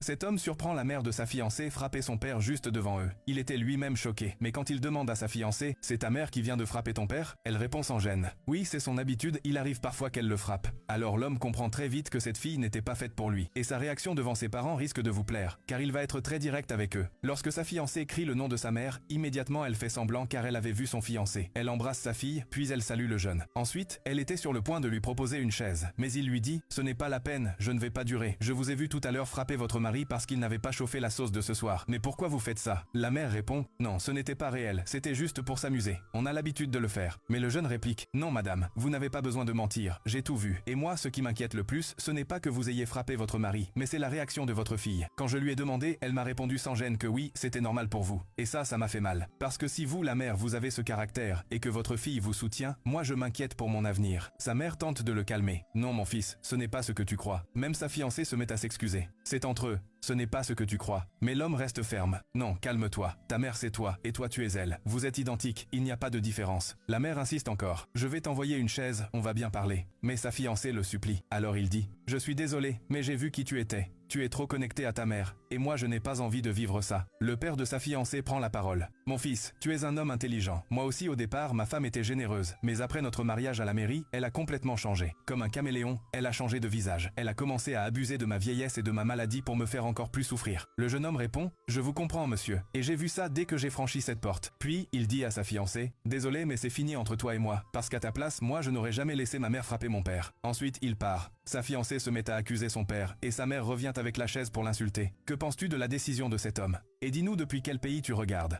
Cet homme surprend la mère de sa fiancée frapper son père juste devant eux. Il était lui-même choqué, mais quand il demande à sa fiancée « C'est ta mère qui vient de frapper ton père ?» Elle répond sans gêne. Oui, c'est son habitude, il arrive parfois qu'elle le frappe. Alors l'homme comprend très vite que cette fille n'était pas faite pour lui. Et sa réaction devant ses parents risque de vous plaire, car il va être très direct avec eux. Lorsque sa fiancée crie le nom de sa mère, immédiatement elle fait semblant car elle avait vu son fiancé. Elle embrasse sa fille, puis elle salue le jeune. Ensuite, elle était sur le point de lui proposer une chaise. Mais il lui dit « Ce n'est pas la peine, je ne vais pas durer. Je vous ai vu tout à l'heure frapper votre mari parce qu'il n'avait pas chauffé la sauce de ce soir. Mais pourquoi vous faites ça ?» La mère répond « Non, ce n'était pas réel, c'était juste pour s'amuser. On a l'habitude de le faire. » Mais le jeune réplique « Non madame, vous n'avez pas besoin de mentir, j'ai tout vu. Et moi, ce qui m'inquiète le plus, ce n'est pas que vous ayez frappé votre mari, mais c'est la réaction de votre fille. Quand je lui ai demandé, elle m'a répondu sans gêne que oui, c'était normal pour vous. Et ça m'a fait mal. Parce que si vous, la mère, vous avez ce caractère, et que votre fille vous soutient, moi je m'inquiète pour mon avenir. » Sa mère tente de le calmer. « Non mon fils, ce n'est pas ce que tu crois. » Même sa fiancée se met à s'excuser. C'est entre eux. Ce n'est pas ce que tu crois. Mais l'homme reste ferme. Non, calme-toi. Ta mère c'est toi, et toi tu es elle. Vous êtes identiques, il n'y a pas de différence. La mère insiste encore. Je vais t'envoyer une chaise, on va bien parler. Mais sa fiancée le supplie. Alors il dit, je suis désolé, mais j'ai vu qui tu étais. Tu es trop connecté à ta mère, et moi je n'ai pas envie de vivre ça. Le père de sa fiancée prend la parole. Mon fils, tu es un homme intelligent. Moi aussi au départ, ma femme était généreuse, mais après notre mariage à la mairie, elle a complètement changé. Comme un caméléon, elle a changé de visage. Elle a commencé à abuser de ma vieillesse et de ma maladie pour me faire encore plus souffrir. Le jeune homme répond, je vous comprends monsieur, et j'ai vu ça dès que j'ai franchi cette porte. Puis, il dit à sa fiancée, désolé mais c'est fini entre toi et moi, parce qu'à ta place, moi je n'aurais jamais laissé ma mère frapper mon père. Ensuite, il part. Sa fiancée se met à accuser son père, et sa mère revient avec la chaise pour l'insulter. Que penses-tu de la décision de cet homme? Et dis-nous depuis quel pays tu regardes.